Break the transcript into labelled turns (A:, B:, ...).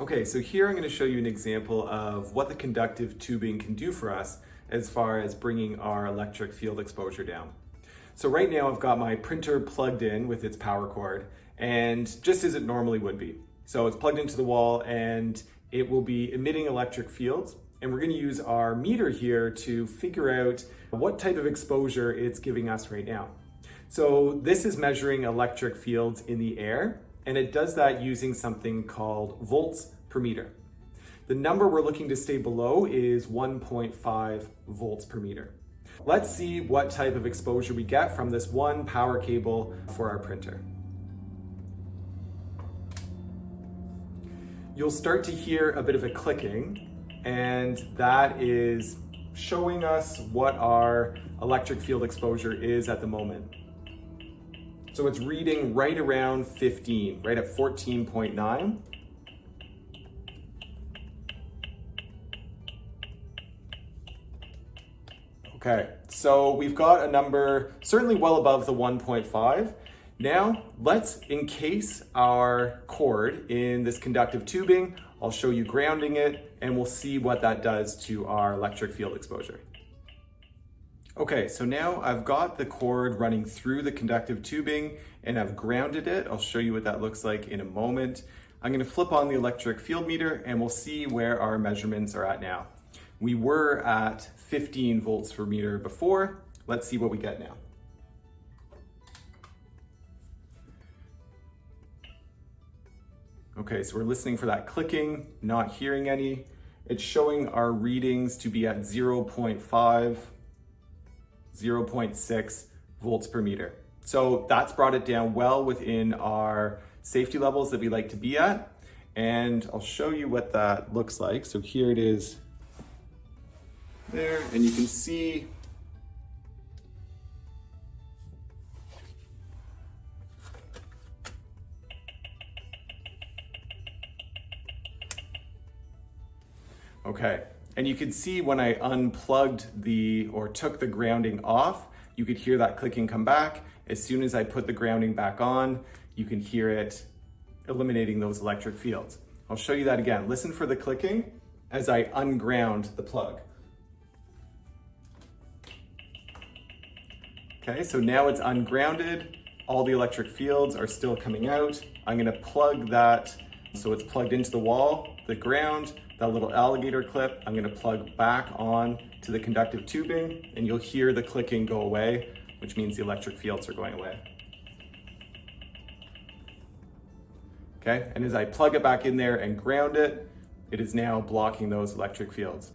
A: Okay, so here I'm going to show you an example of what the conductive tubing can do for us as far as bringing our electric field exposure down. So right now I've got my printer plugged in with its power cord, and just as it normally would be. So it's plugged into the wall and it will be emitting electric fields, and we're going to use our meter here to figure out what type of exposure it's giving us right now. So this is measuring electric fields in the air, and it does that using something called volts per meter. The number we're looking to stay below is 1.5 volts per meter. Let's see what type of exposure we get from this one power cable for our printer. You'll start to hear a bit of a clicking, and that is showing us what our electric field exposure is at the moment. So it's reading right around 15, right at 14.9. Okay, so we've got a number certainly well above the 1.5. Now let's encase our cord in this conductive tubing. I'll show you grounding it, and we'll see what that does to our electric field exposure. Okay, so now I've got the cord running through the conductive tubing and I've grounded it. I'll show you what that looks like in a moment. I'm going to flip on the electric field meter and we'll see where our measurements are at now. We were at 15 volts per meter before. Let's see what we get now. Okay, so we're listening for that clicking, not hearing any. It's showing our readings to be at 0.5. 0.6 volts per meter. So that's brought it down well within our safety levels that we like to be at. And I'll show you what that looks like. So here it is there, and you can see okay. And you could see when I unplugged or took the grounding off, you could hear that clicking come back. As soon as I put the grounding back on, you can hear it eliminating those electric fields. I'll show you that again. Listen for the clicking as I unground the plug. Okay, so now it's ungrounded. All the electric fields are still coming out. I'm gonna plug that, so it's plugged into the wall, the ground. That little alligator clip, I'm gonna plug back on to the conductive tubing, and you'll hear the clicking go away, which means the electric fields are going away. Okay, and as I plug it back in there and ground it, it is now blocking those electric fields.